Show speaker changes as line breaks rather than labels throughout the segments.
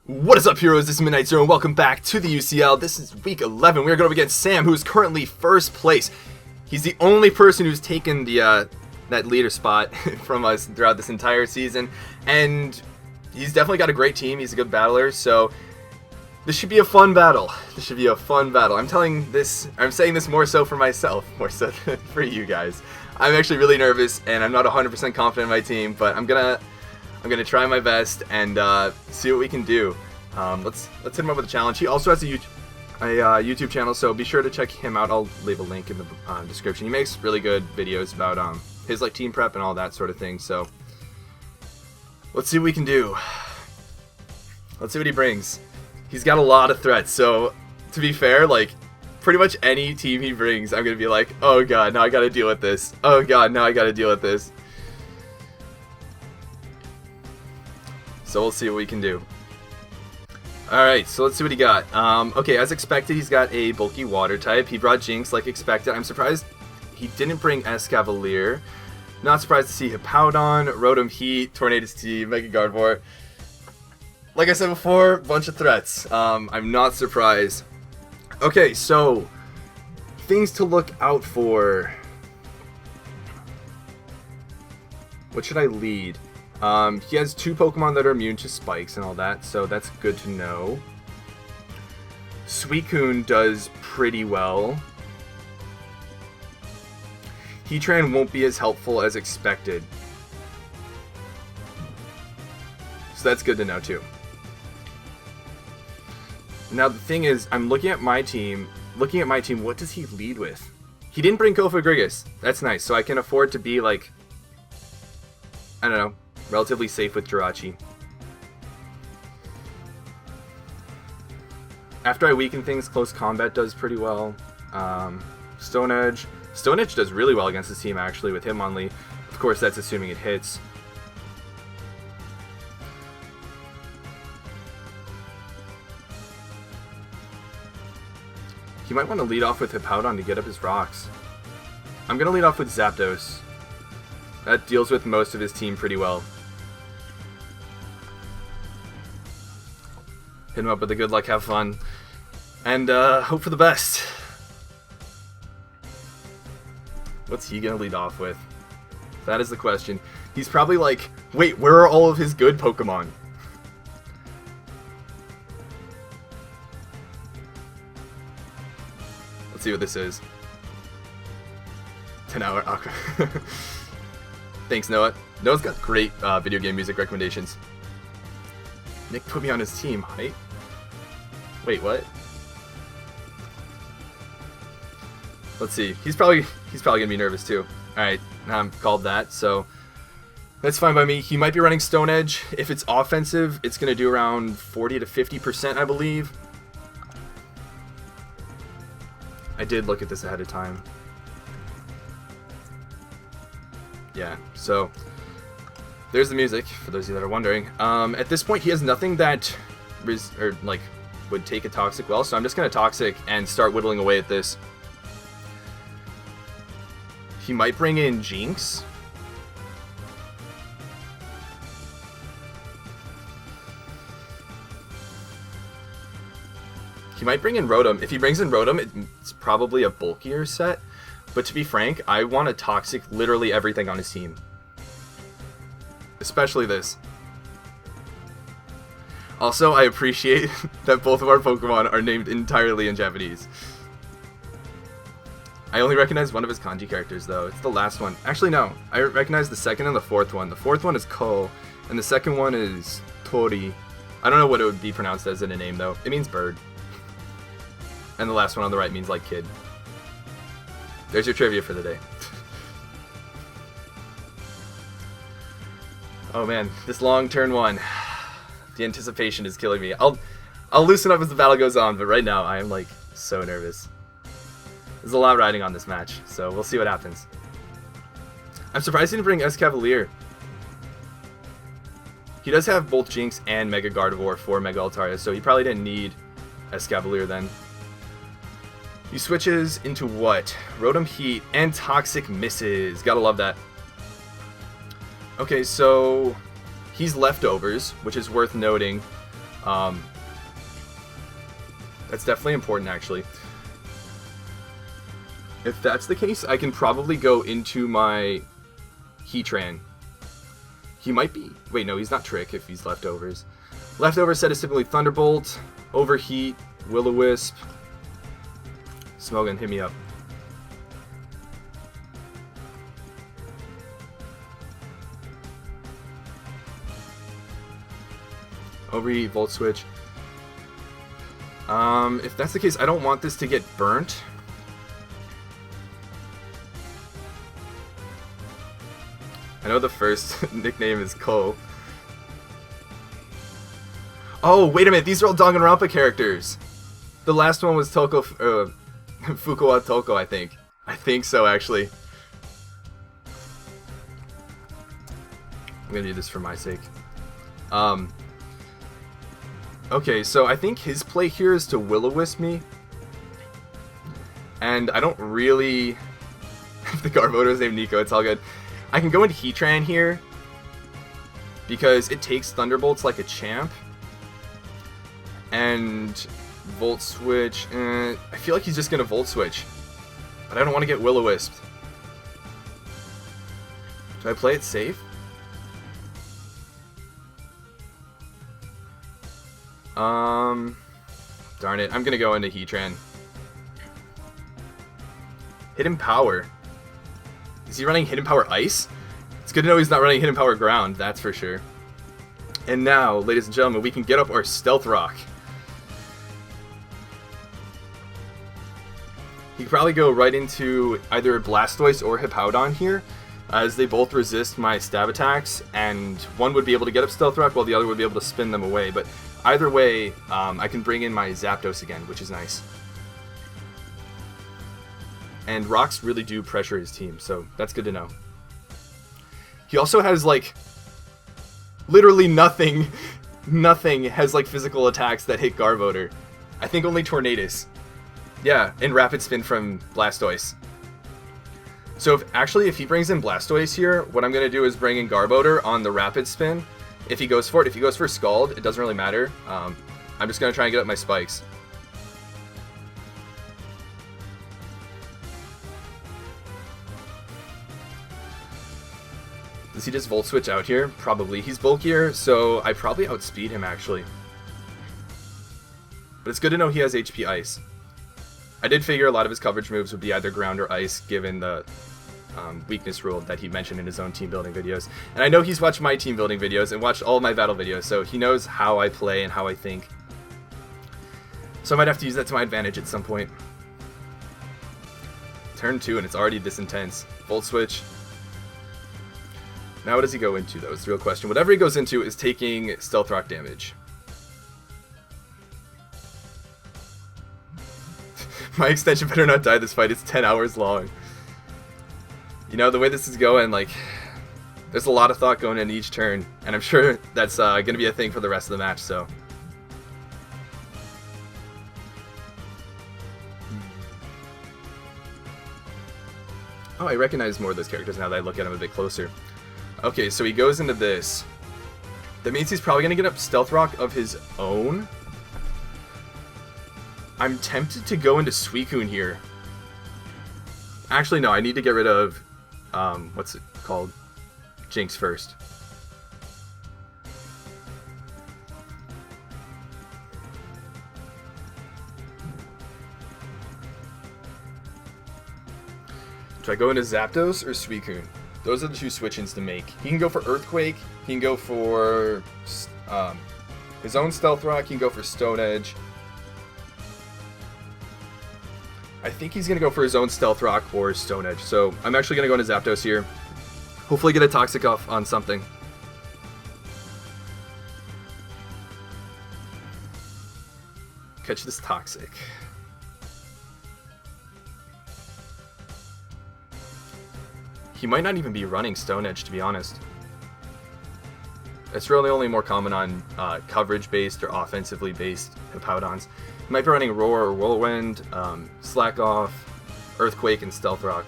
What is up, heroes? This is Midnight Zero, and welcome back to the UCL. This is week 11. We are going up against Sam, who is currently first place. He's the only person who's taken the that leader spot from us throughout this entire season, and he's definitely got a great team. He's a good battler, so this should be a fun battle. I'm saying this more so for myself, more so than for you guys. I'm actually really nervous, and I'm not 100% confident in my team, but I'm gonna try my best and see what we can do. Let's hit him up with a challenge. He also has a YouTube channel, so be sure to check him out. I'll leave a link in the description. He makes really good videos about his team prep and all that sort of thing. So let's see what we can do. Let's see what he brings. He's got a lot of threats, so to be fair, pretty much any team he brings, I'm gonna be like, oh god, now I gotta deal with this. Oh god, now I gotta deal with this. So we'll see what we can do. Alright, so let's see what he got. Okay, as expected, he's got a bulky water type. He brought Jinx like expected. I'm surprised he didn't bring Escavalier. Not surprised to see Hippowdon, Rotom Heat, Tornadus T, Mega Gardevoir. Like I said before, bunch of threats. I'm not surprised. Okay, so things to look out for. What should I lead? He has two Pokemon that are immune to spikes and all that, so that's good to know. Suicune does pretty well. Heatran won't be as helpful as expected. So that's good to know too. Now the thing is, I'm looking at my team, what does he lead with? He didn't bring Kofagrigus. That's nice, so I can afford to be I don't know, relatively safe with Jirachi. After I weaken things, Close Combat does pretty well. Stone Edge does really well against this team actually with Hitmonlee. Of course, that's assuming it hits. He might want to lead off with Hippowdon to get up his rocks. I'm going to lead off with Zapdos. That deals with most of his team pretty well. Hit him up with a good luck, have fun, and hope for the best. What's he gonna lead off with? That is the question. He's probably like, wait, where are all of his good Pokemon? Let's see what this is. 10-hour Aqua. Thanks, Noah. Noah's got great video game music recommendations. Nick put me on his team, right? Wait, what? Let's see. He's probably gonna be nervous too. Alright, now I'm called that, so that's fine by me. He might be running Stone Edge. If it's offensive, it's gonna do around 40 to 50%, I believe. I did look at this ahead of time. Yeah, so there's the music, for those of you that are wondering. At this point, he has nothing that would take a Toxic well, so I'm just going to Toxic and start whittling away at this. He might bring in Jinx. He might bring in Rotom. If he brings in Rotom, it's probably a bulkier set. But to be frank, I want to Toxic literally everything on his team. Especially this. Also, I appreciate that both of our Pokemon are named entirely in Japanese. I only recognize one of his kanji characters, though. It's the last one. Actually, no. I recognize the second and the fourth one. The fourth one is Ko, and the second one is Tori. I don't know what it would be pronounced as in a name, though. It means bird. And the last one on the right means like kid. There's your trivia for the day. Oh man, this long turn one. The anticipation is killing me. I'll loosen up as the battle goes on, but right now I am so nervous. There's a lot riding on this match, so we'll see what happens. I'm surprised he didn't bring Escavalier. He does have both Jinx and Mega Gardevoir for Mega Altaria, so he probably didn't need Escavalier then. He switches into what? Rotom Heat and Toxic misses. Gotta love that. Okay, so he's leftovers, which is worth noting. That's definitely important, actually. If that's the case, I can probably go into my Heatran. He might be... Wait, no, he's not Trick if he's Leftovers. Leftovers set is typically Thunderbolt, Overheat, Will-O-Wisp. Smogon, hit me up. Overheat, Volt Switch. If that's the case, I don't want this to get burnt. I know the first nickname is Ko. Oh, wait a minute, these are all Danganronpa characters. The last one was Toko, Fukuwa Toko, I think. I think so, actually. I'm gonna do this for my sake. Okay, so I think his play here is to Will-O-Wisp me. And I don't really... If the Garbodor is named Nico, it's all good. I can go into Heatran here, because it takes Thunderbolts like a champ. And Volt Switch... I feel like he's just going to Volt Switch. But I don't want to get Will-O-Wisp. Do I play it safe? Darn it, I'm gonna go into Heatran. Hidden Power. Is he running Hidden Power Ice? It's good to know he's not running Hidden Power Ground, that's for sure. And now, ladies and gentlemen, we can get up our Stealth Rock. He could probably go right into either Blastoise or Hippowdon here, as they both resist my stab attacks, and one would be able to get up Stealth Rock while the other would be able to spin them away, but either way, I can bring in my Zapdos again, which is nice. And Rocks really do pressure his team, so that's good to know. He also has, like, literally nothing has, like, physical attacks that hit Garbodor. I think only Tornadus. Yeah, and Rapid Spin from Blastoise. So if he brings in Blastoise here, what I'm going to do is bring in Garbodor on the Rapid Spin. If he goes for it, if he goes for Scald, it doesn't really matter. I'm just going to try and get up my spikes. Does he just Volt Switch out here? Probably. He's bulkier, so I probably outspeed him, actually. But it's good to know he has HP Ice. I did figure a lot of his coverage moves would be either Ground or Ice, given the weakness rule that he mentioned in his own team building videos. And I know he's watched my team building videos and watched all of my battle videos, so he knows how I play and how I think. So I might have to use that to my advantage at some point. Turn 2 and it's already this intense. Volt Switch. Now what does he go into, though? It's the real question. Whatever he goes into is taking Stealth Rock damage. My extension better not die this fight. It's 10 hours long. You know, the way this is going, like, there's a lot of thought going in each turn, and I'm sure that's going to be a thing for the rest of the match, so. Oh, I recognize more of those characters now that I look at them a bit closer. Okay, so he goes into this. That means he's probably going to get up Stealth Rock of his own. I'm tempted to go into Suicune here. Actually, no, I need to get rid of, what's it called? Jinx first. Do I go into Zapdos or Suicune? Those are the two switch-ins to make. He can go for Earthquake, he can go for his own Stealth Rock, he can go for Stone Edge. I think he's going to go for his own Stealth Rock or Stone Edge, so I'm actually going to go into Zapdos here. Hopefully get a Toxic off on something. Catch this Toxic. He might not even be running Stone Edge, to be honest. It's really only more common on coverage-based or offensively-based Hippowdons. He might be running Roar or Whirlwind, Slack Off, Earthquake, and Stealth Rock.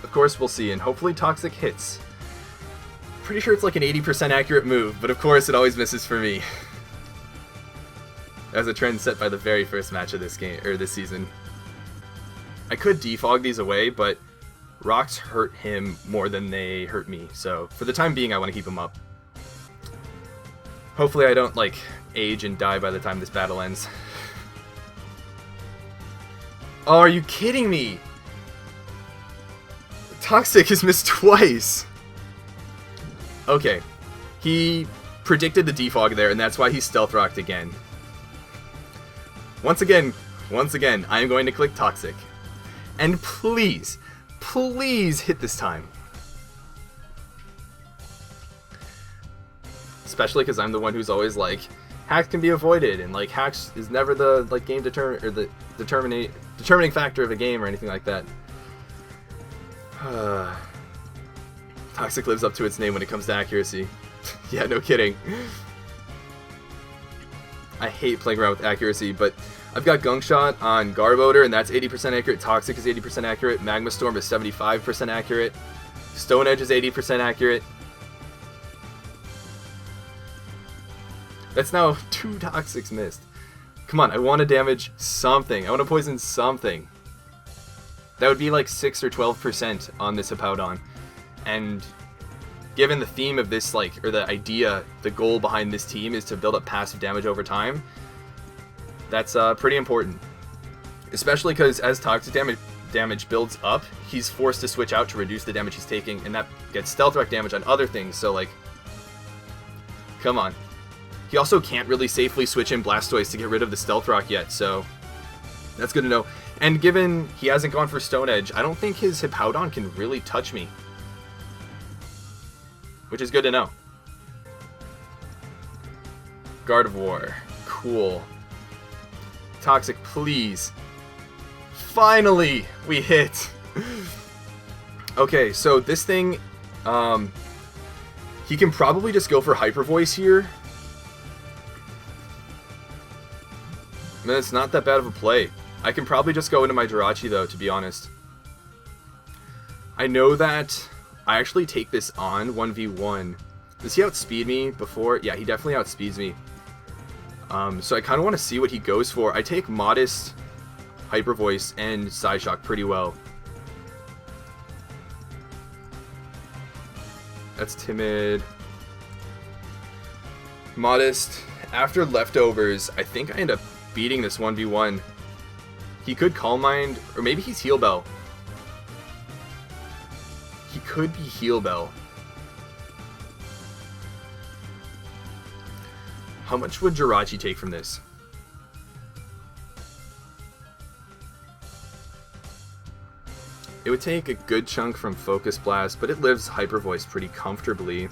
Of course, we'll see, and hopefully Toxic hits. Pretty sure it's like an 80% accurate move, but of course it always misses for me. That was a trend set by the very first match of this game, or this season. I could defog these away, but rocks hurt him more than they hurt me, so for the time being I want to keep him up. Hopefully I don't, like, age and die by the time this battle ends. Oh, are you kidding me? Toxic has missed twice! Okay, he predicted the defog there, and that's why he stealth rocked again. Once again, I am going to click Toxic. And please, please hit this time. Especially because I'm the one who's always like, hacks can be avoided, and like hacks is never the like game determining factor of a game or anything like that. Toxic lives up to its name when it comes to accuracy. Yeah, no kidding. I hate playing around with accuracy, but I've got Gunk Shot on Garbodor, and that's 80% accurate. Toxic is 80% accurate. Magma Storm is 75% accurate. Stone Edge is 80% accurate. That's now 2 Toxics missed. Come on, I want to damage something. I want to poison something. That would be like 6 or 12% on this Hippowdon. And given the theme of this, like, or the idea, the goal behind this team is to build up passive damage over time, that's pretty important. Especially because as toxic damage builds up, he's forced to switch out to reduce the damage he's taking, and that gets stealth rock damage on other things, so like, come on. He also can't really safely switch in Blastoise to get rid of the stealth rock yet, so that's good to know. And given he hasn't gone for Stone Edge, I don't think his Hippowdon can really touch me. Which is good to know. Gardevoir. Cool. Toxic, please. Finally, we hit. Okay, so this thing, he can probably just go for Hyper Voice here. Man, it's not that bad of a play. I can probably just go into my Jirachi, though, to be honest. I know that I actually take this on 1v1. Does he outspeed me before? Yeah, he definitely outspeeds me. So I kind of want to see what he goes for. I take Modest, Hyper Voice, and Psyshock pretty well. That's timid. Modest. After Leftovers, I think I end up beating this 1v1. He could Calm Mind, or maybe he's Heal Bell. He could be Heal Bell. How much would Jirachi take from this? It would take a good chunk from Focus Blast, but it lives Hyper Voice pretty comfortably.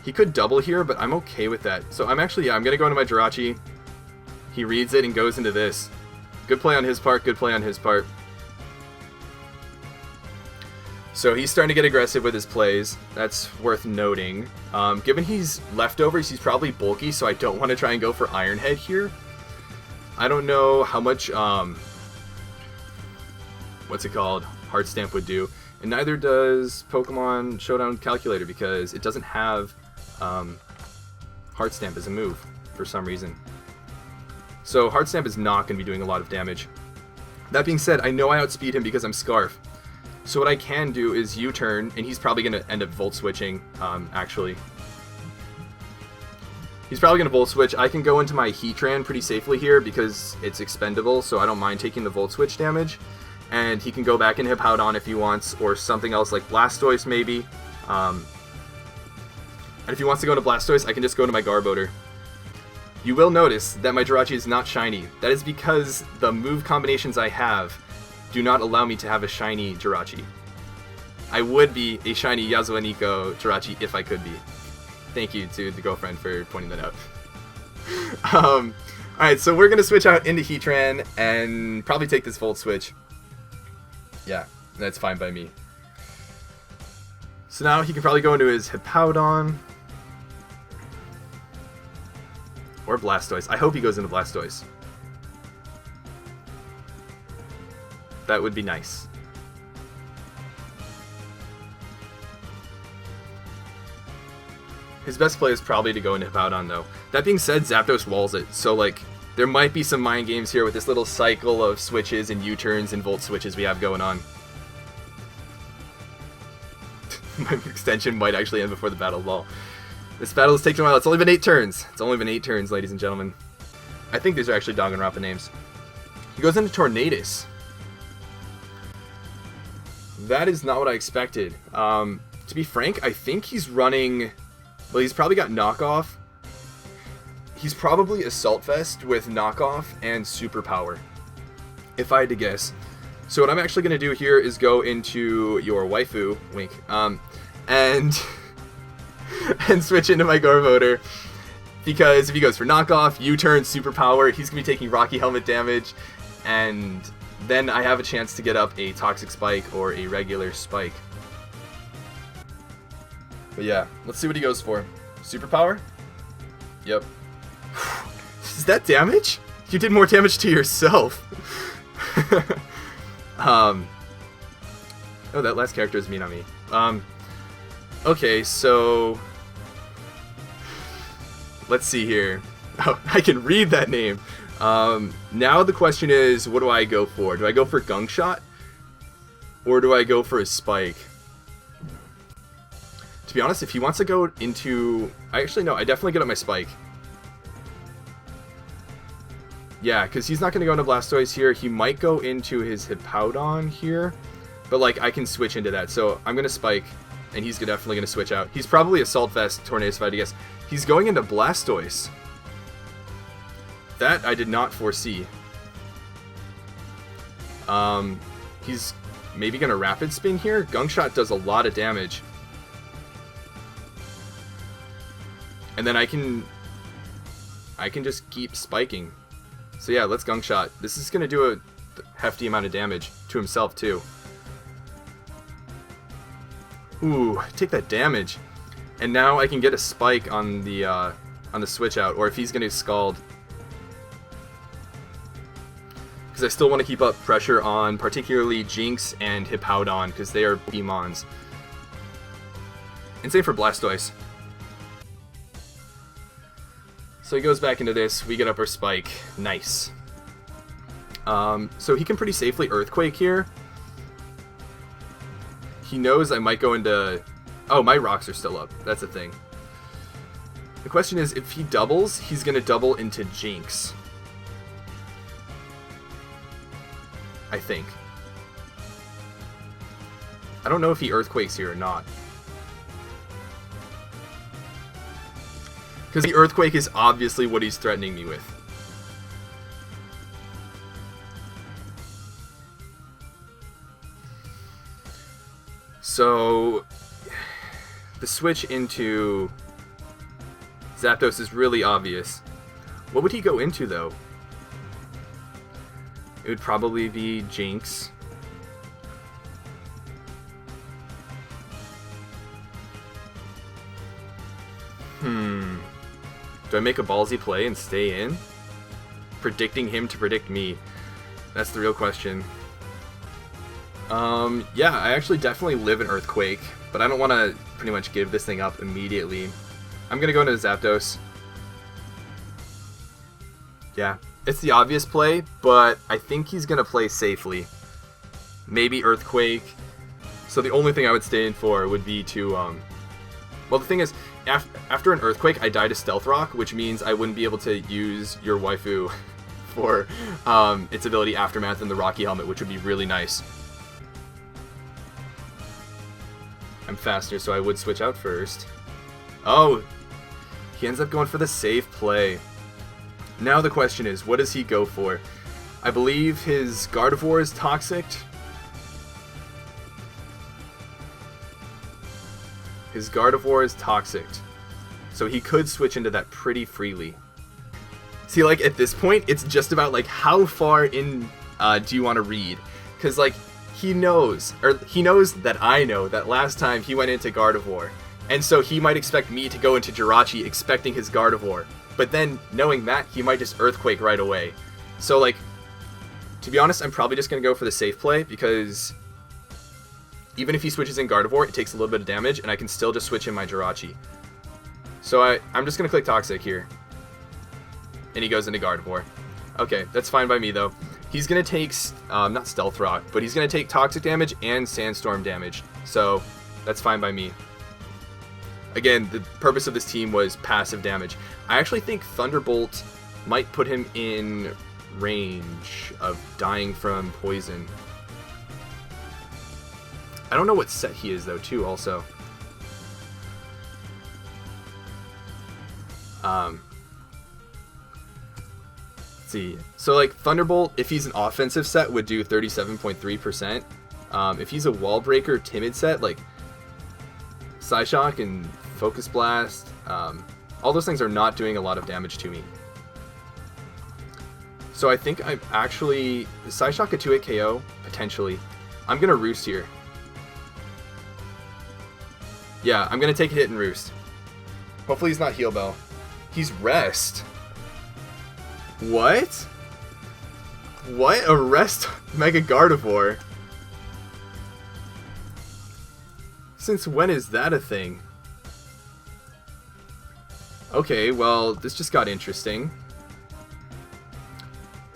He could double here, but I'm okay with that. So I'm actually, yeah, I'm going to go into my Jirachi. He reads it and goes into this. Good play on his part, good play on his part. So he's starting to get aggressive with his plays. That's worth noting. Given he's Leftovers, he's probably bulky, so I don't want to try and go for Iron Head here. I don't know how much, what's it called? Heart Stamp would do. And neither does Pokemon Showdown Calculator, because it doesn't have Heart Stamp as a move for some reason. So Heart Stamp is not going to be doing a lot of damage. That being said, I know I outspeed him because I'm Scarf. So what I can do is U-turn, and he's probably going to end up Volt Switching, actually. He's probably going to Volt Switch. I can go into my Heatran pretty safely here because it's expendable, so I don't mind taking the Volt Switch damage. And he can go back in Hippowdon if he wants, or something else like Blastoise maybe. And if he wants to go into Blastoise, I can just go into my Garbodor. You will notice that my Jirachi is not shiny. That is because the move combinations I have do not allow me to have a shiny Jirachi. I would be a shiny Yasuo Jirachi if I could be. Thank you to the girlfriend for pointing that out. Alright, so we're going to switch out into Heatran and probably take this Volt Switch. Yeah, that's fine by me. So now he can probably go into his Hippowdon. Or Blastoise. I hope he goes into Blastoise. That would be nice. His best play is probably to go into Hippowdon, though. That being said, Zapdos walls it, so, like, there might be some mind games here with this little cycle of switches and U-turns and Volt switches we have going on. My extension might actually end before the battle, lol. This battle has taken a while. It's only been 8 turns. It's only been 8 turns, ladies and gentlemen. I think these are actually Danganronpa names. He goes into Tornadus. That is not what I expected. To be frank, I think he's running... Well, he's probably got Knockoff. He's probably Assault Vest with Knockoff and Superpower, if I had to guess. So what I'm actually going to do here is go into your waifu, wink, and switch into my Garvoder. Because if he goes for Knockoff, U-turn, Superpower, he's going to be taking Rocky Helmet damage, and then I have a chance to get up a Toxic Spike or a regular Spike. But yeah, let's see what he goes for. Superpower? Yep. Is that damage? You did more damage to yourself. Oh, that last character is mean on me. Okay, so... Let's see here. Oh, I can read that name. Now the question is, what do I go for? Do I go for Gunk Shot? Or do I go for a Spike? To be honest, if he wants to go into... Actually, no, I definitely get up my Spike. Yeah, because he's not going to go into Blastoise here. He might go into his Hippowdon here. But, like, I can switch into that. So I'm going to Spike, and he's definitely going to switch out. He's probably Assault Vest, Tornadus, if I had to guess. He's going into Blastoise. That I did not foresee. He's maybe going to Rapid Spin here. Gunk Shot does a lot of damage. And then I can just keep spiking. So yeah, let's Gunk Shot. This is going to do a hefty amount of damage to himself too. Ooh, take that damage. And now I can get a Spike on the switch out, or if he's going to Scald. Because I still want to keep up pressure on particularly Jinx and Hippowdon, because they are Beamons. And same for Blastoise. So he goes back into this, we get up our Spike. Nice. So he can pretty safely Earthquake here. He knows I might go into... Oh, my rocks are still up. That's a thing. The question is, if he doubles, he's going to double into Jinx. I think. I don't know if he Earthquakes here or not. Because the Earthquake is obviously what he's threatening me with. So, the switch into Zapdos is really obvious. What would he go into, though? It would probably be Jinx. Do I make a ballsy play and stay in? Predicting him to predict me. That's the real question. Yeah, I actually definitely live in Earthquake, but I don't want to pretty much give this thing up immediately. I'm going to go into Zapdos. Yeah, it's the obvious play, but I think he's going to play safely. Maybe Earthquake. So the only thing I would stay in for would be to, well, the thing is, after an Earthquake, I die to Stealth Rock, which means I wouldn't be able to use your waifu for its ability Aftermath and the Rocky Helmet, which would be really nice. I'm faster, so I would switch out first. Oh, he ends up going for the safe play. Now the question is, what does he go for? I believe his Gardevoir is Toxic. His Gardevoir is Toxic. So he could switch into that pretty freely. See, like, at this point, it's just about, like, how far in do you want to read? Because, like, he knows that I know that last time he went into Gardevoir. And so he might expect me to go into Jirachi expecting his Gardevoir. But then, knowing that, he might just Earthquake right away. So, like, to be honest, I'm probably just going to go for the safe play, because even if he switches in Gardevoir, it takes a little bit of damage, and I can still just switch in my Jirachi. So I'm just going to click Toxic here. And he goes into Gardevoir. Okay, that's fine by me, though. He's going to take, not Stealth Rock, but he's going to take Toxic damage and Sandstorm damage. So that's fine by me. Again, the purpose of this team was passive damage. I actually think Thunderbolt might put him in range of dying from poison. I don't know what set he is, though, too, also. Let's see. So, like, Thunderbolt, if he's an offensive set, would do 37.3%. If he's a Wall Breaker timid set, like Psyshock and Focus Blast, all those things are not doing a lot of damage to me. So I think I'm actually... Is Psyshock a 2-hit KO? Potentially. I'm going to Roost here. Yeah, I'm going to take a hit and Roost. Hopefully he's not Heal Bell. He's Rest. What? What? A Rest Mega Gardevoir? Since when is that a thing? Okay, well, this just got interesting.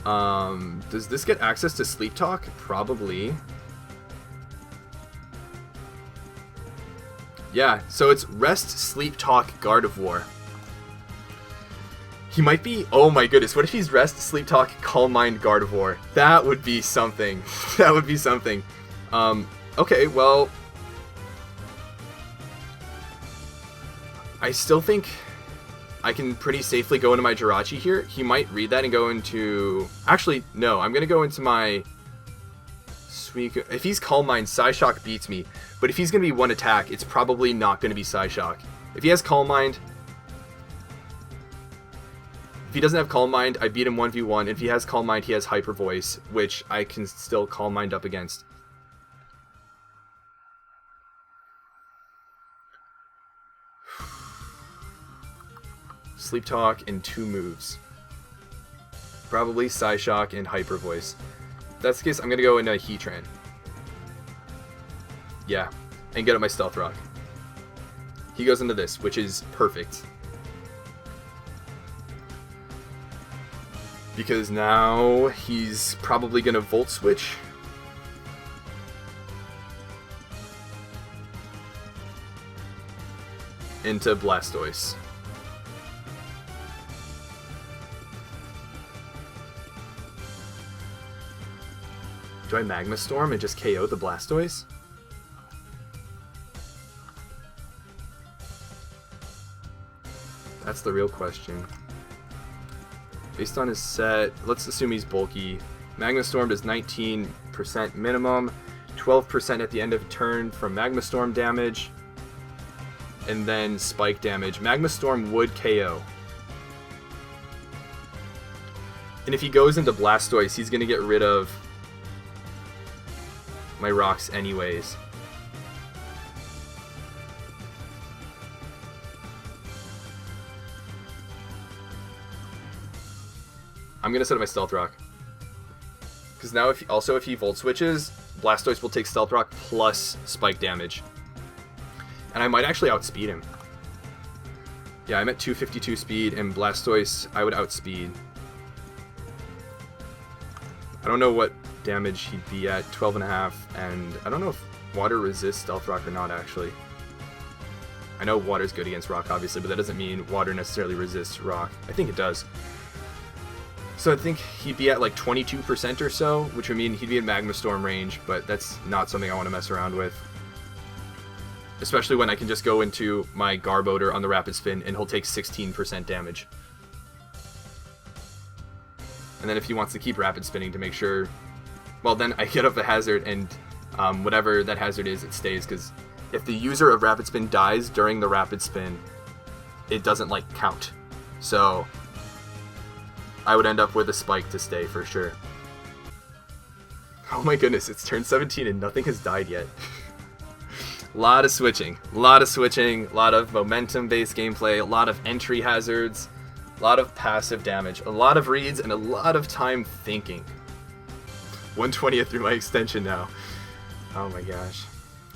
Does this get access to Sleep Talk? Probably. Yeah, so it's Rest, Sleep Talk, Gardevoir. He might be... Oh my goodness, what if he's Rest, Sleep Talk, Calm Mind, Gardevoir? That would be something. That would be something. Okay, well... I still think I can pretty safely go into my Jirachi here. He might read that and go into... Actually, no. I'm going to go into my... Suicune. If he's Calm Mind, Psyshock beats me. But if he's going to be one attack, it's probably not going to be Psyshock. If he has Calm Mind... If he doesn't have Calm Mind, I beat him 1v1. If he has Calm Mind, he has Hyper Voice, which I can still Calm Mind up against. Sleep Talk in 2 moves. Probably Psyshock and Hyper Voice. If that's the case, I'm going to go into Heatran. Yeah, and get up my Stealth Rock. He goes into this, which is perfect. Because now he's probably going to Volt Switch. Into Blastoise. Do I Magma Storm and just KO the Blastoise? That's the real question. Based on his set, let's assume he's bulky. Magma Storm does 19% minimum, 12% at the end of a turn from Magma Storm damage, and then Spike damage. Magma Storm would KO. And if he goes into Blastoise, he's going to get rid of my rocks anyways. I'm gonna set up my Stealth Rock. Because now if he Volt Switches, Blastoise will take Stealth Rock plus Spike damage. And I might actually outspeed him. Yeah, I'm at 252 speed, and Blastoise I would outspeed. I don't know what damage he'd be at, 12.5, and I don't know if water resists Stealth Rock or not, actually. I know water's good against rock, obviously, but that doesn't mean water necessarily resists rock. I think it does. So I think he'd be at like 22% or so, which would mean he'd be in Magma Storm range, but that's not something I want to mess around with. Especially when I can just go into my Garbodor on the Rapid Spin and he'll take 16% damage. And then if he wants to keep Rapid Spinning to make sure... Well, then I get up a hazard, and whatever that hazard is, it stays, because if the user of Rapid Spin dies during the Rapid Spin, it doesn't, like, count. So I would end up with a Spike to stay, for sure. Oh my goodness, it's turn 17 and nothing has died yet. A lot of switching, a lot of momentum-based gameplay, a lot of entry hazards, a lot of passive damage, a lot of reads, and a lot of time thinking. 1/20th through my extension now. Oh my gosh.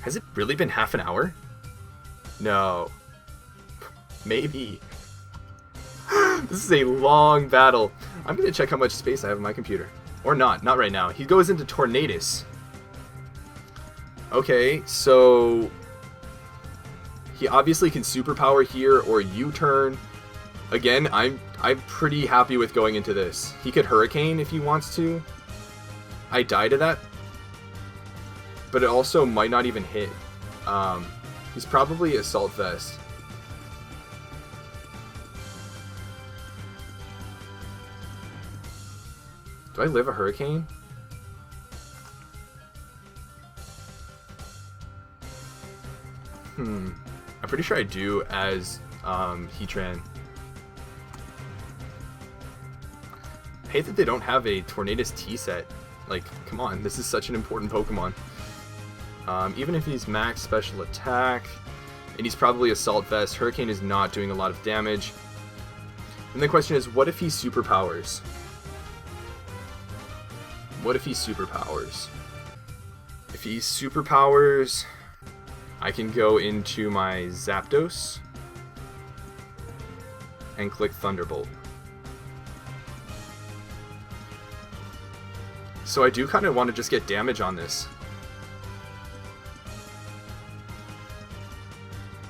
Has it really been half an hour? No. Maybe. This is a long battle. I'm going to check how much space I have on my computer. Or not. Not right now. He goes into Tornadus. Okay, so he obviously can superpower here or U-turn. Again, I'm pretty happy with going into this. He could Hurricane if he wants to. I die to that. But it also might not even hit. He's probably Assault Vest. Do I live a Hurricane? I'm pretty sure I do as Heatran. I hate that they don't have a Tornadus T-set. Like, come on, this is such an important Pokemon. Even if he's max special attack, and he's probably Assault Vest, Hurricane is not doing a lot of damage. And the question is, what if he superpowers? What if he superpowers? If he superpowers, I can go into my Zapdos and click Thunderbolt. So I do kind of want to just get damage on this.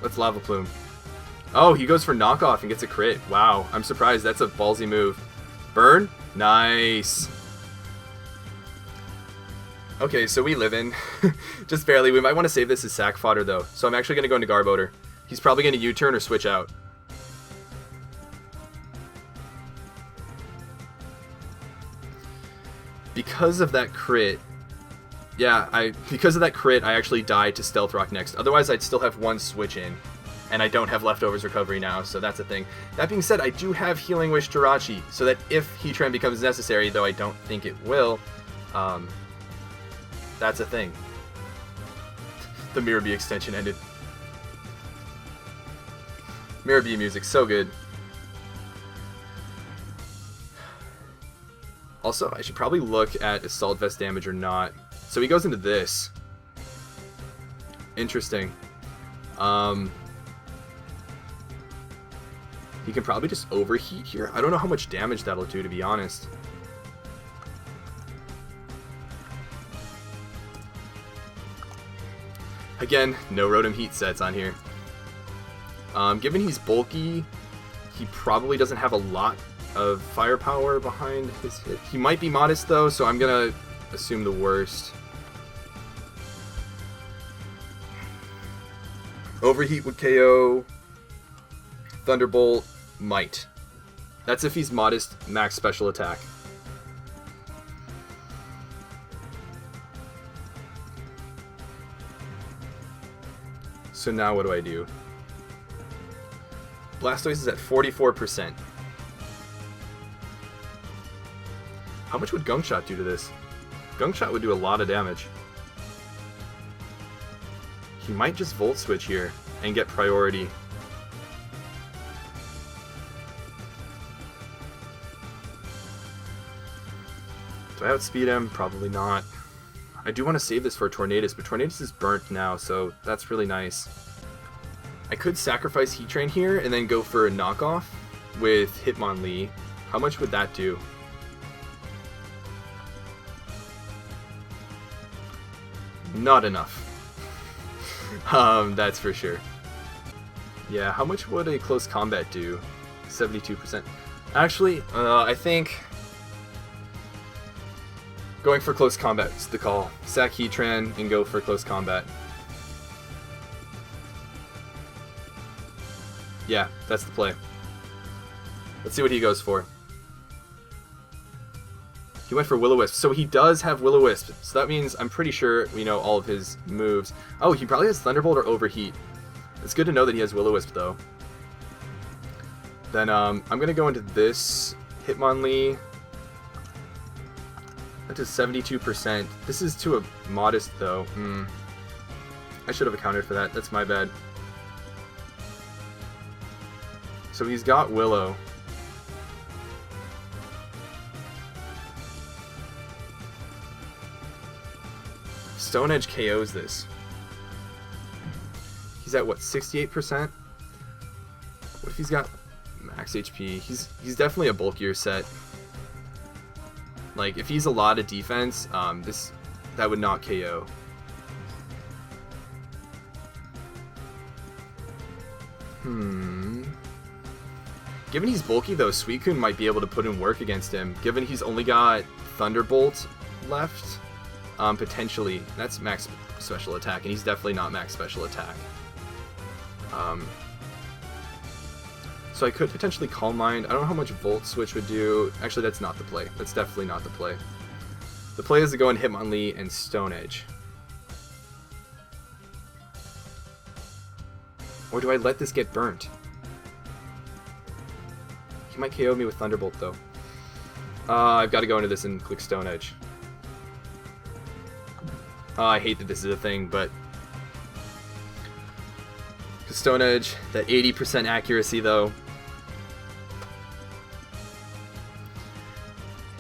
Let's Lava Plume. Oh, he goes for knockoff and gets a crit. Wow, I'm surprised. That's a ballsy move. Burn? Nice. Okay, so we live in. Just barely. We might want to save this as sack fodder, though. So I'm actually going to go into Garbodor. He's probably going to U-turn or switch out. Because of that crit... Yeah, because of that crit, I actually died to Stealth Rock next. Otherwise, I'd still have one switch in. And I don't have Leftovers Recovery now, so that's a thing. That being said, I do have Healing Wish Jirachi, so that if Heatran becomes necessary, though I don't think it will, that's a thing. The Mirror Bee extension ended. Mirror Bee music, so good. Also, I should probably look at Assault Vest damage or not. So he goes into this. Interesting. He can probably just overheat here. I don't know how much damage that'll do, to be honest. Again, no Rotom Heat sets on here. Given he's bulky, he probably doesn't have a lot of firepower behind his hit. He might be modest though, so I'm gonna assume the worst. Overheat would KO. Thunderbolt might. That's if he's modest max special attack. So now what do I do? Blastoise is at 44%. How much would Gunk Shot do to this? Gunk Shot would do a lot of damage. He might just Volt Switch here and get priority. Do I outspeed him? Probably not. I do want to save this for Tornadus, but Tornadus is burnt now, so that's really nice. I could sacrifice Heatran here and then go for a knockoff with Hitmonlee. How much would that do? Not enough. That's for sure. Yeah, how much would a close combat do? 72%. Actually, I think going for close combat is the call. Sack Heatran and go for close combat. Yeah, that's the play. Let's see what he goes for. He went for Will-O-Wisp, so he does have Will-O-Wisp. So that means I'm pretty sure we know all of his moves. Oh, he probably has Thunderbolt or Overheat. It's good to know that he has Will-O-Wisp, though. Then I'm going to go into this Hitmonlee. That is 72%. This is to a modest, though. I should have accounted for that. That's my bad. So he's got Willow. Stone Edge KOs this. He's at what, 68%? What if he's got max HP? He's definitely a bulkier set. Like, if he's a lot of defense, that would not KO. Given he's bulky, though, Suicune might be able to put in work against him. Given he's only got Thunderbolt left, potentially. That's max special attack, and he's definitely not max special attack. So I could potentially Calm Mind. I don't know how much Volt Switch would do. Actually, that's not the play. That's definitely not the play. The play is to go in Hitmonlee and Stone Edge. Or do I let this get burnt? He might KO me with Thunderbolt, though. I've got to go into this and click Stone Edge. I hate that this is a thing, but... Stone Edge, that 80% accuracy, though.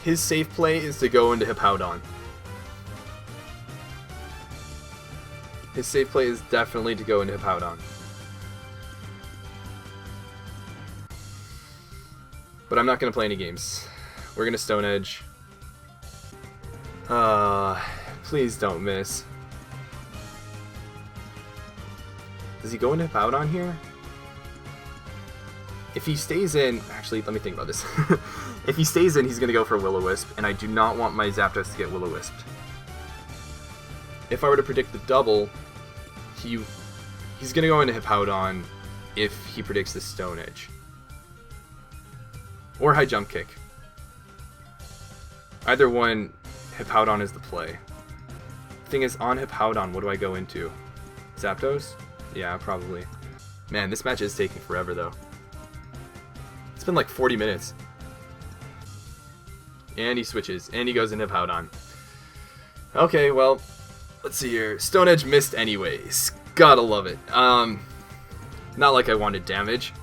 His safe play is to go into Hippowdon. His safe play is definitely to go into Hippowdon. But I'm not going to play any games. We're going to Stone Edge. Please don't miss. Does he go into Hippowdon here? If he stays in... Actually, let me think about this. If he stays in, he's going to go for Will-O-Wisp, and I do not want my Zapdos to get Will-O-Wisped. If I were to predict the double, he's going to go into Hippowdon if he predicts the Stone Edge. Or High Jump Kick. Either one, Hippowdon is the play. Thing is, on Hippowdon, what do I go into? Zapdos? Yeah, probably. Man, this match is taking forever, though. It's been like 40 minutes. And he switches, and he goes into Hippowdon. Okay, well, let's see here. Stone Edge missed anyways. Gotta love it. Not like I wanted damage.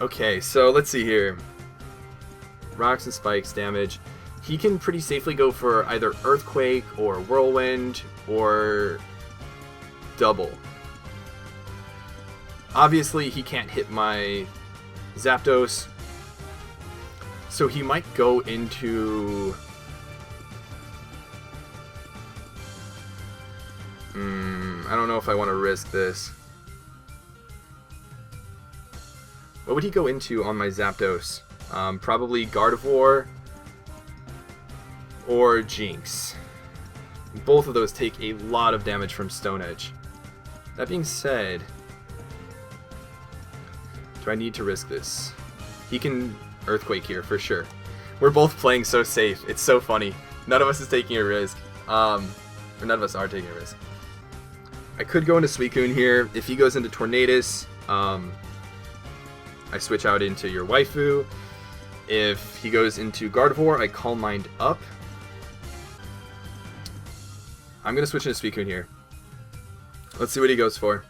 Okay, so let's see here. Rocks and Spikes damage. He can pretty safely go for either Earthquake or Whirlwind or double. Obviously, he can't hit my Zapdos, so he might go into... I don't know if I want to risk this. What would he go into on my Zapdos? Probably Gardevoir or Jinx. Both of those take a lot of damage from Stone Edge. That being said, do I need to risk this? He can Earthquake here for sure. We're both playing so safe. It's so funny. None of us is taking a risk. Or none of us are taking a risk. I could go into Suicune here. If he goes into Tornadus, I switch out into your waifu. If he goes into Gardevoir, I Calm Mind up. I'm going to switch into Suicune here. Let's see what he goes for.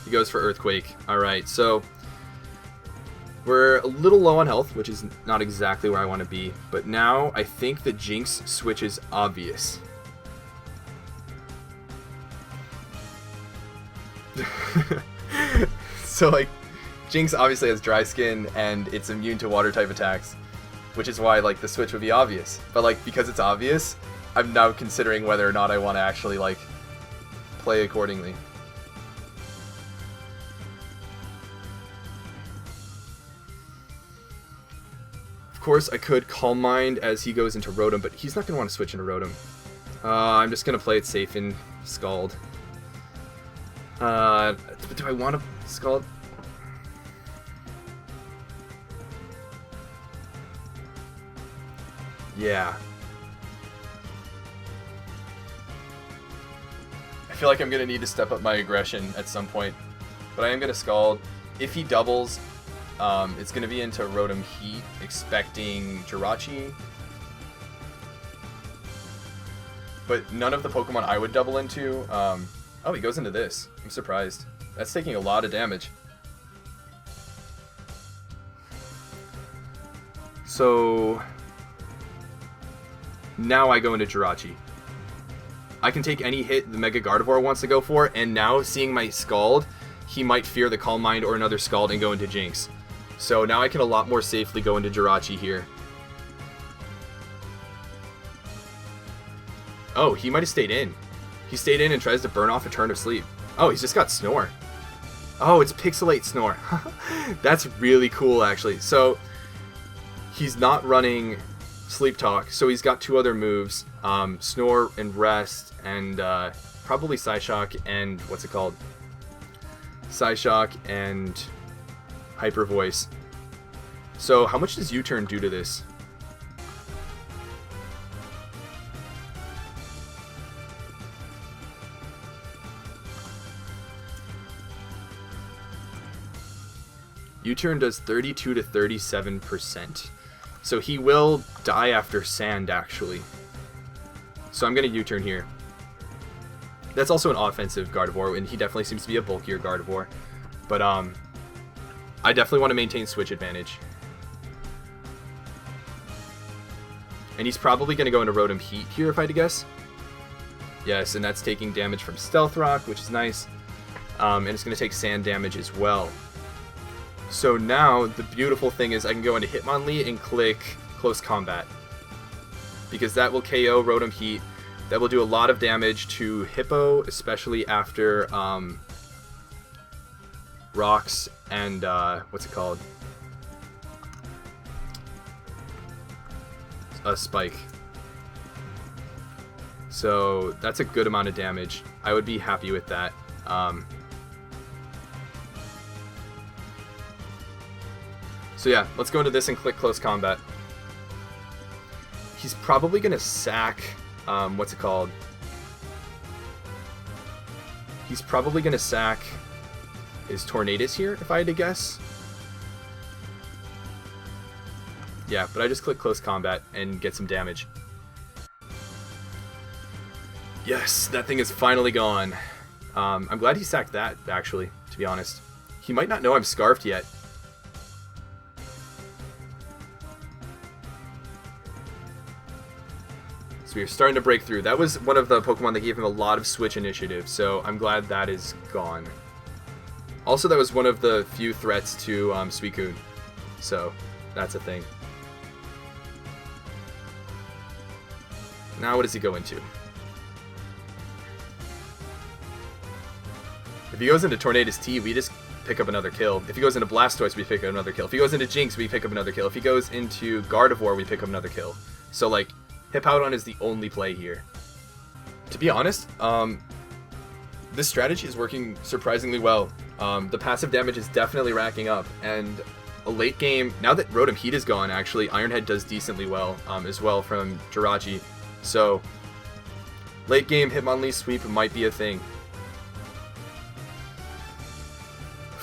He goes for Earthquake. Alright, so we're a little low on health, which is not exactly where I want to be. But now I think the Jinx switch is obvious. So, like, Jinx obviously has dry skin and it's immune to water type attacks, which is why, like, the switch would be obvious. But, like, because it's obvious, I'm now considering whether or not I want to actually, like, play accordingly. Of course, I could Calm Mind as he goes into Rotom, but he's not going to want to switch into Rotom. I'm just going to play it safe in Scald. Do I want to Scald? Yeah. I feel like I'm going to need to step up my aggression at some point. But I am going to Scald. If he doubles, it's going to be into Rotom Heat, expecting Jirachi. But none of the Pokemon I would double into. Oh, he goes into this. I'm surprised. That's taking a lot of damage. So now I go into Jirachi. I can take any hit the Mega Gardevoir wants to go for, and now seeing my Scald, he might fear the Calm Mind or another Scald and go into Jinx. So now I can a lot more safely go into Jirachi here. Oh, he might have stayed in. He stayed in and tries to burn off a turn of sleep. Oh, he's just got Snore. Oh, it's Pixelate Snore. That's really cool, actually. So he's not running Sleep Talk, so he's got 2 other moves. Snore and Rest, and probably Psyshock and... what's it called? Psyshock and Hyper Voice. So how much does U-Turn do to this? U-Turn does 32 to 37%. So he will die after Sand, actually. So I'm going to U-Turn here. That's also an offensive Gardevoir, and he definitely seems to be a bulkier Gardevoir. But I definitely want to maintain switch advantage. And he's probably going to go into Rotom Heat here, if I had to guess. Yes, and that's taking damage from Stealth Rock, which is nice. And it's going to take Sand damage as well. So now, the beautiful thing is I can go into Hitmonlee and click Close Combat. Because that will KO Rotom Heat. That will do a lot of damage to Hippo, especially after Rocks and, what's it called? A Spike. So that's a good amount of damage. I would be happy with that. So yeah, let's go into this and click Close Combat. He's probably going to sack, what's it called? He's probably going to sack his Tornadus here, if I had to guess. Yeah, but I just click Close Combat and get some damage. Yes, that thing is finally gone. I'm glad he sacked that, actually, to be honest. He might not know I'm Scarfed yet. So we're starting to break through. That was one of the Pokemon that gave him a lot of Switch initiative, so I'm glad that is gone. Also, that was one of the few threats to Suicune, so that's a thing. Now what does he go into? If he goes into Tornadus T, we just pick up another kill. If he goes into Blastoise, we pick up another kill. If he goes into Jinx, we pick up another kill. If he goes into Gardevoir, we pick up another kill. So, like, Hippowdon is the only play here. To be honest, this strategy is working surprisingly well. The passive damage is definitely racking up, and a late game, now that Rotom Heat is gone, actually, Ironhead does decently well, as well from Jirachi. So, late game Hitmonlee sweep might be a thing.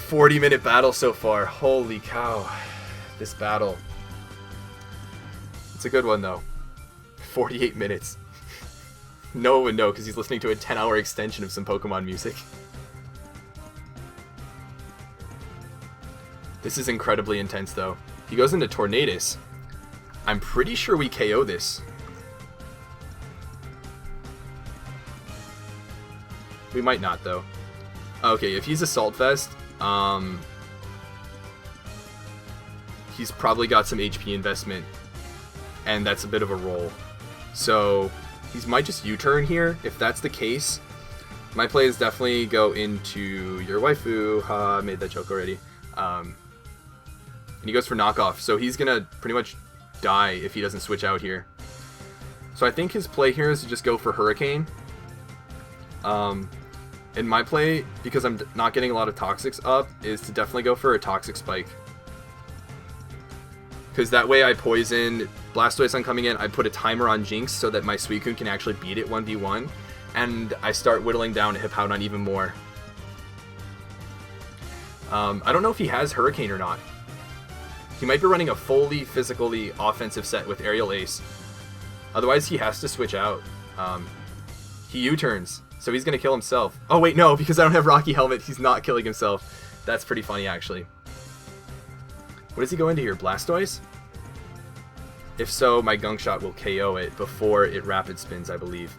40-minute battle so far. Holy cow. This battle. It's a good one, though. 48 minutes. No one would know because he's listening to a 10-hour extension of some Pokemon music. This is incredibly intense, though. He goes into Tornadus. I'm pretty sure we KO this. We might not, though. Okay, if he's Assault Vest, he's probably got some HP investment, and that's a bit of a roll. So he might just U-turn here. If that's the case, my play is definitely go into your waifu. I made that joke already. And he goes for knockoff, so he's gonna pretty much die if he doesn't switch out here. So I think his play here is to just go for Hurricane. In my play, because I'm not getting a lot of Toxics up, is to definitely go for a Toxic Spike. Because that way I poison Blastoise on coming in, I put a timer on Jinx so that my Suicune can actually beat it 1v1, and I start whittling down Hippowdon even more. I don't know if he has Hurricane or not. He might be running a fully physically offensive set with Aerial Ace. Otherwise he has to switch out. He U-turns, so he's going to kill himself. Oh wait, no, because I don't have Rocky Helmet, he's not killing himself. That's pretty funny, actually. What does he go into here? Blastoise? If so, my Gunk Shot will KO it before it Rapid Spins, I believe.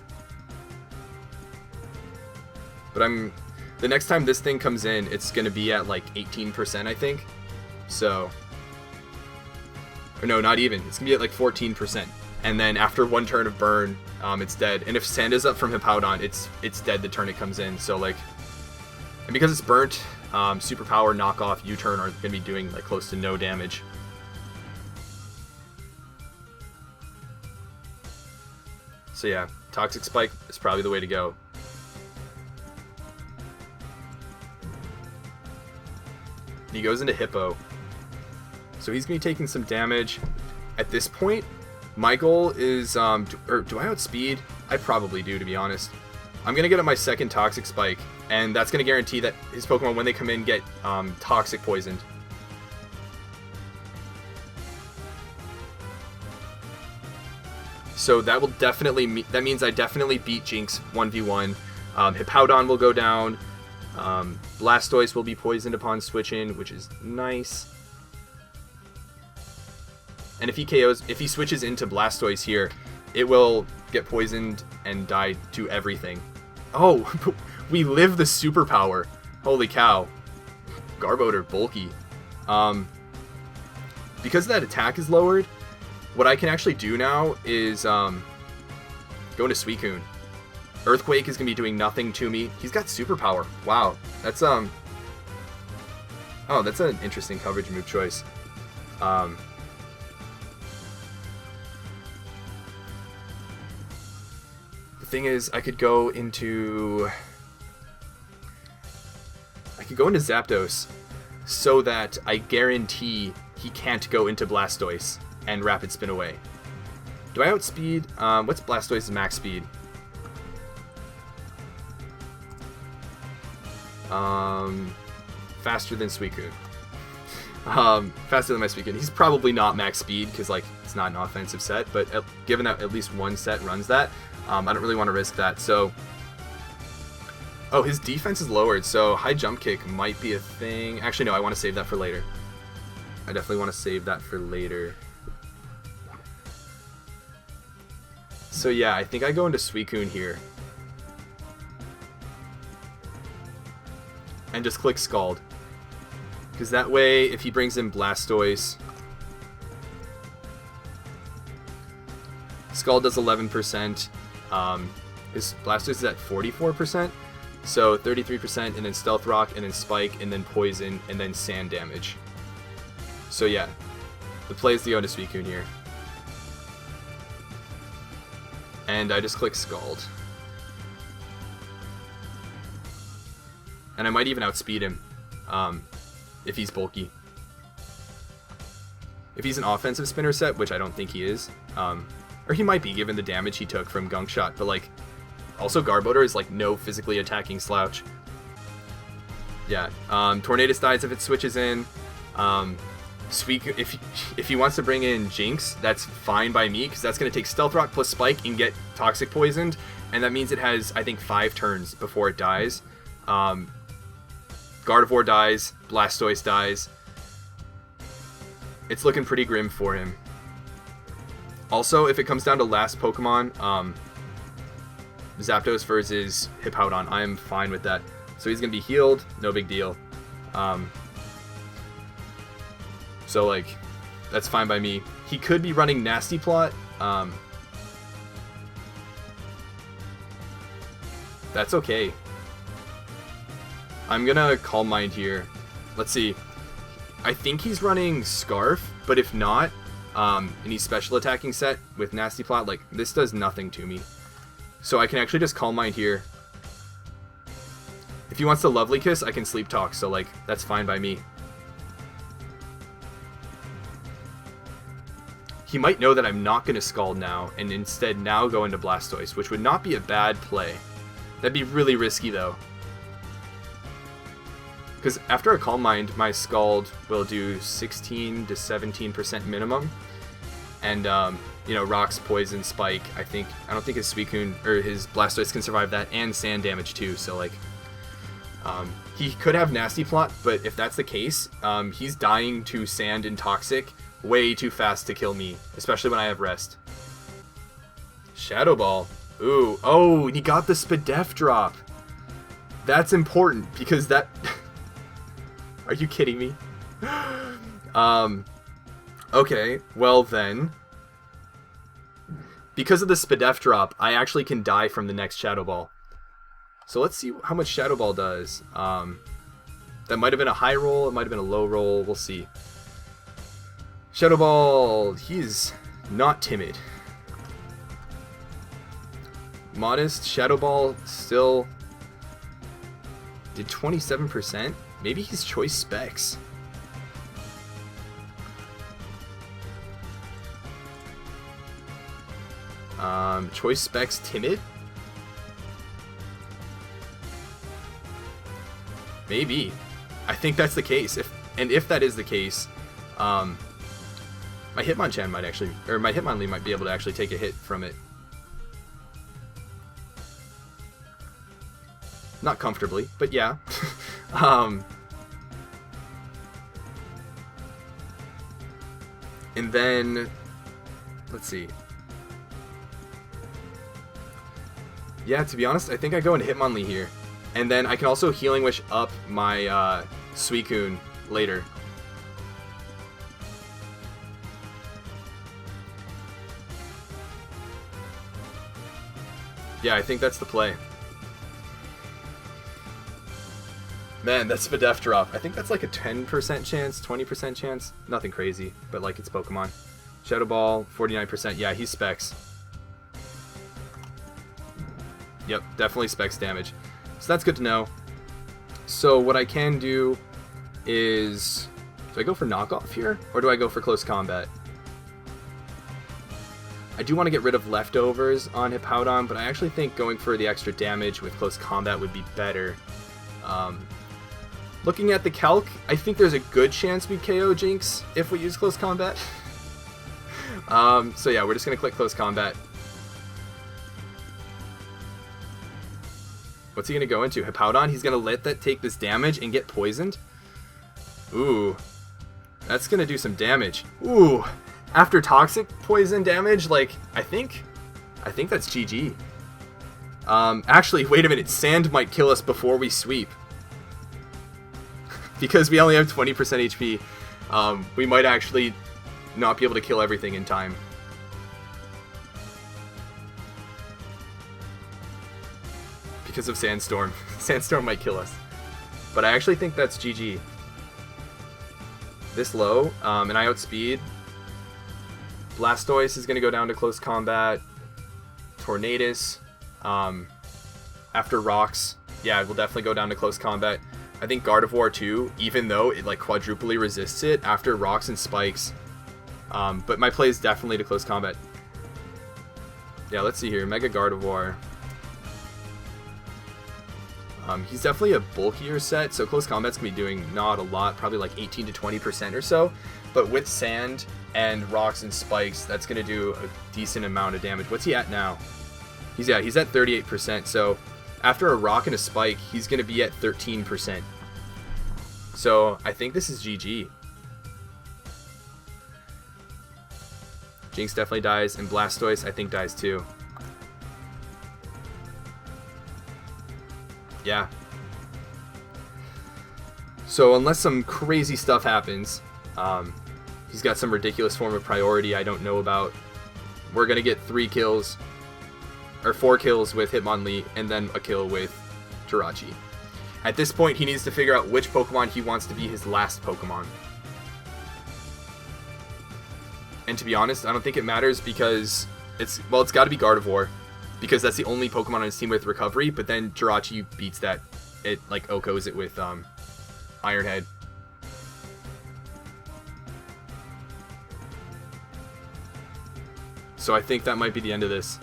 But the next time this thing comes in, it's going to be at like 18%, I think. So, or no, not even. It's going to be at like 14%. And then after one turn of burn, it's dead. And if sand is up from Hippowdon, it's dead the turn it comes in. So like, and because it's burnt, Superpower, Knockoff, U-Turn are going to be doing like close to no damage. So yeah, Toxic Spike is probably the way to go. He goes into Hippo. So he's going to be taking some damage. At this point, my goal is, do I outspeed? I probably do, to be honest. I'm going to get up my second Toxic Spike, and that's going to guarantee that his Pokemon, when they come in, get Toxic Poisoned. So that will definitely, that means I definitely beat Jinx 1v1. Hippowdon will go down. Blastoise will be poisoned upon switch in, which is nice. And if he switches into Blastoise here, it will get poisoned and die to everything. Oh, we live the superpower. Holy cow. Garbodor bulky. Because that attack is lowered, what I can actually do now is go into Suicune. Earthquake is going to be doing nothing to me. He's got superpower. Wow. That's oh, that's an interesting coverage move choice. The thing is, I could go into Zapdos so that I guarantee he can't go into Blastoise and Rapid Spin away. Do I outspeed? What's Blastoise's max speed? Faster than Suicune. Faster than my Suicune. He's probably not max speed because like it's not an offensive set, but given that at least one set runs that, I don't really want to risk that. So, oh, his defense is lowered, so high jump kick might be a thing. Actually, no, I want to save that for later. I definitely want to save that for later. So yeah, I think I go into Suicune here. And just click Scald. Because that way, if he brings in Blastoise, Scald does 11%. His Blastoise is at 44%. So 33%, and then Stealth Rock, and then Spike, and then Poison, and then Sand damage. So yeah, the play is to go into Suicune here. And I just click Scald. And I might even outspeed him, if he's bulky. If he's an offensive spinner set, which I don't think he is, or he might be given the damage he took from Gunk Shot, but like, also Garbodor is like no physically attacking slouch. Yeah, Tornadus dies if it switches in. If he wants to bring in Jinx, that's fine by me, because that's going to take Stealth Rock plus Spike and get Toxic Poisoned, and that means it has, I think, 5 turns before it dies. Gardevoir dies, Blastoise dies. It's looking pretty grim for him. Also, if it comes down to last Pokemon, Zapdos versus Hippowdon, I am fine with that. So he's going to be healed, no big deal. So, like, that's fine by me. He could be running Nasty Plot. That's okay. I'm gonna Calm Mind here. Let's see. I think he's running Scarf, but if not, and he's special attacking set with Nasty Plot, like, this does nothing to me. So I can actually just Calm Mind here. If he wants to Lovely Kiss, I can Sleep Talk, so, like, that's fine by me. He might know that I'm not going to Scald now, and instead now go into Blastoise, which would not be a bad play. That'd be really risky, though. Because after a Calm Mind, my Scald will do 16 to 17% minimum. And, you know, Rocks, Poison, Spike, I don't think his Suicune, or his Blastoise can survive that, and Sand damage too, so, like, he could have Nasty Plot, but if that's the case, he's dying to Sand and Toxic way too fast to kill me, especially when I have Rest. Shadow Ball. Ooh, oh, he got the Spadef drop. That's important because that... Are you kidding me? Okay, well then... Because of the Spadef drop, I actually can die from the next Shadow Ball. So let's see how much Shadow Ball does. That might have been a high roll, it might have been a low roll, we'll see. Shadow Ball, he's not timid. Modest, Shadow Ball still did 27%. Maybe he's choice specs. Choice specs timid? Maybe. I think that's the case. If that is the case, my Hitmonchan might actually, or my Hitmonlee might be able to actually take a hit from it. Not comfortably, but yeah. And then, let's see. Yeah, to be honest, I think I go into Hitmonlee here. And then I can also Healing Wish up my Suicune later. Yeah, I think that's the play. Man, that's Spadef drop. I think that's like a 10% chance, 20% chance. Nothing crazy, but like it's Pokemon. Shadow Ball, 49%. Yeah, he's specs. Yep, definitely specs damage. So that's good to know. So what I can do is... Do I go for knockoff here? Or do I go for close combat? I do want to get rid of leftovers on Hippowdon, but I actually think going for the extra damage with close combat would be better. Looking at the calc, I think there's a good chance we KO Jinx if we use close combat. So yeah, we're just going to click close combat. What's he going to go into? Hippowdon? He's going to let that take this damage and get poisoned? Ooh. That's going to do some damage. Ooh. After toxic poison damage, like, I think that's GG. Actually, wait a minute. Sand might kill us before we sweep. Because we only have 20% HP, we might actually not be able to kill everything in time. Because of Sandstorm. Sandstorm might kill us. But I actually think that's GG. This low, and I outspeed. Blastoise is going to go down to close combat. Tornadus. After Rocks, yeah, it will definitely go down to close combat. I think Gardevoir too, even though it like quadruply resists it after Rocks and Spikes. But my play is definitely to close combat. Yeah, let's see here. Mega Gardevoir. He's definitely a bulkier set, so close combat's going to be doing not a lot, probably like 18 to 20% or so. But with Sand and Rocks and Spikes, that's going to do a decent amount of damage. What's he at now? He's at 38%, so after a Rock and a Spike, he's going to be at 13%. So I think this is GG. Jinx definitely dies, and Blastoise I think dies too. Yeah. So unless some crazy stuff happens, he's got some ridiculous form of priority I don't know about, we're going to get 3 kills, or 4 kills with Hitmonlee, and then a kill with Jirachi. At this point, he needs to figure out which Pokemon he wants to be his last Pokemon. And to be honest, I don't think it matters because it's got to be Gardevoir. Because that's the only Pokemon on his team with recovery, but then Jirachi beats that. It like Oko's it with Iron Head. So I think that might be the end of this.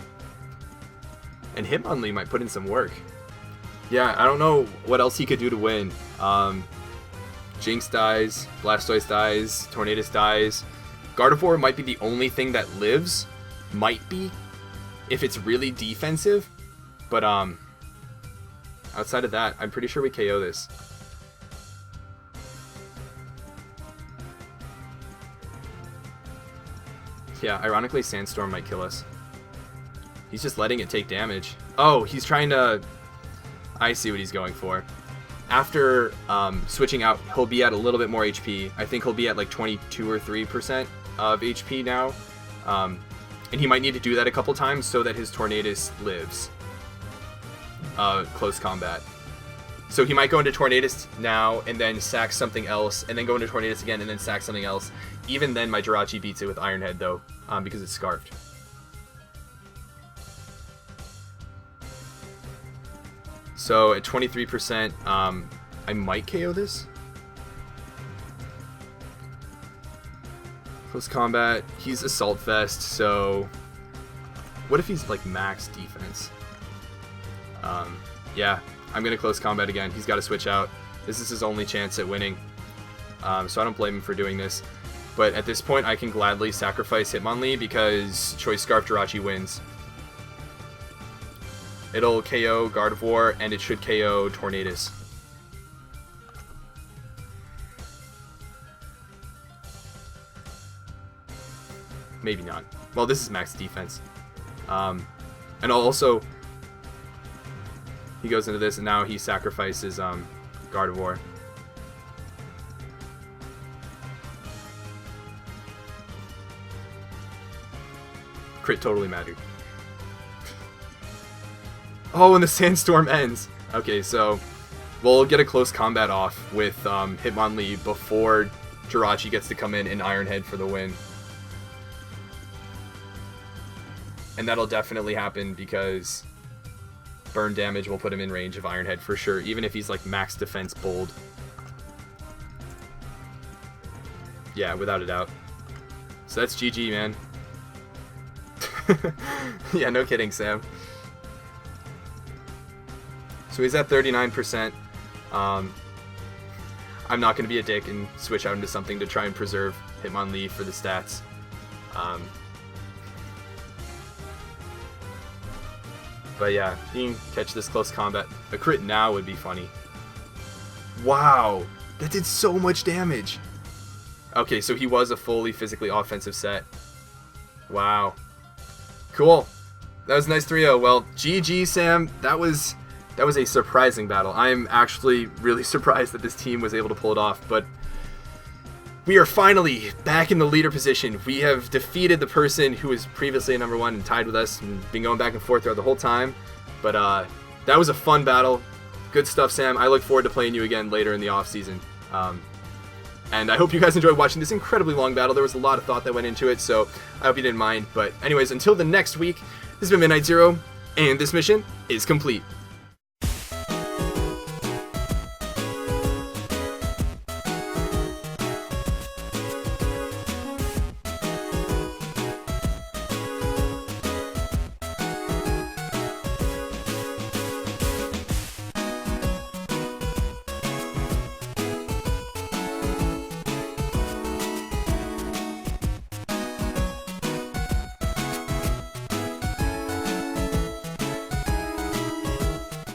And Hitmonlee might put in some work. Yeah, I don't know what else he could do to win. Jinx dies, Blastoise dies, Tornadus dies. Gardevoir might be the only thing that lives. Might be. If it's really defensive, but outside of that, I'm pretty sure we KO this. Yeah, ironically, Sandstorm might kill us. He's just letting it take damage. Oh, he's trying to... I see what he's going for. After switching out, he'll be at a little bit more HP. I think he'll be at like 22 or 3% of HP now. And he might need to do that a couple times so that his Tornadus lives. Close combat. So he might go into Tornadus now, and then sack something else, and then go into Tornadus again, and then sack something else. Even then, my Jirachi beats it with Iron Head, though, because it's Scarfed. So at 23%, I might KO this. Close combat. He's Assault Vest, so what if he's like max defense? Yeah, I'm gonna close combat again. He's got to switch out. This is his only chance at winning, so I don't blame him for doing this. But at this point, I can gladly sacrifice Hitmonlee because Choice Scarf Jirachi wins. It'll KO Gardevoir, and it should KO Tornadus. Maybe not. Well, this is max defense. And also, he goes into this, and now he sacrifices Gardevoir. Crit totally mattered. Oh, and the Sandstorm ends. Okay, so we'll get a close combat off with Hitmonlee before Jirachi gets to come in and Iron Head for the win. And that'll definitely happen because burn damage will put him in range of Iron Head for sure, even if he's like max defense bold. Yeah, without a doubt. So that's GG, man. Yeah, no kidding, Sam. So he's at 39%. I'm not going to be a dick and switch out into something to try and preserve Hitmonlee for the stats. But yeah, you can catch this close combat. A crit now would be funny. Wow, that did so much damage. Okay, so he was a fully physically offensive set. Wow. Cool. That was a nice 3-0. Well, GG, Sam. That was a surprising battle. I'm actually really surprised that this team was able to pull it off, but we are finally back in the leader position. We have defeated the person who was previously number 1 and tied with us and been going back and forth throughout the whole time. But that was a fun battle. Good stuff, Sam. I look forward to playing you again later in the off-season. And I hope you guys enjoyed watching this incredibly long battle. There was a lot of thought that went into it, so I hope you didn't mind. But anyways, until the next week, this has been Midnight Zero, and this mission is complete.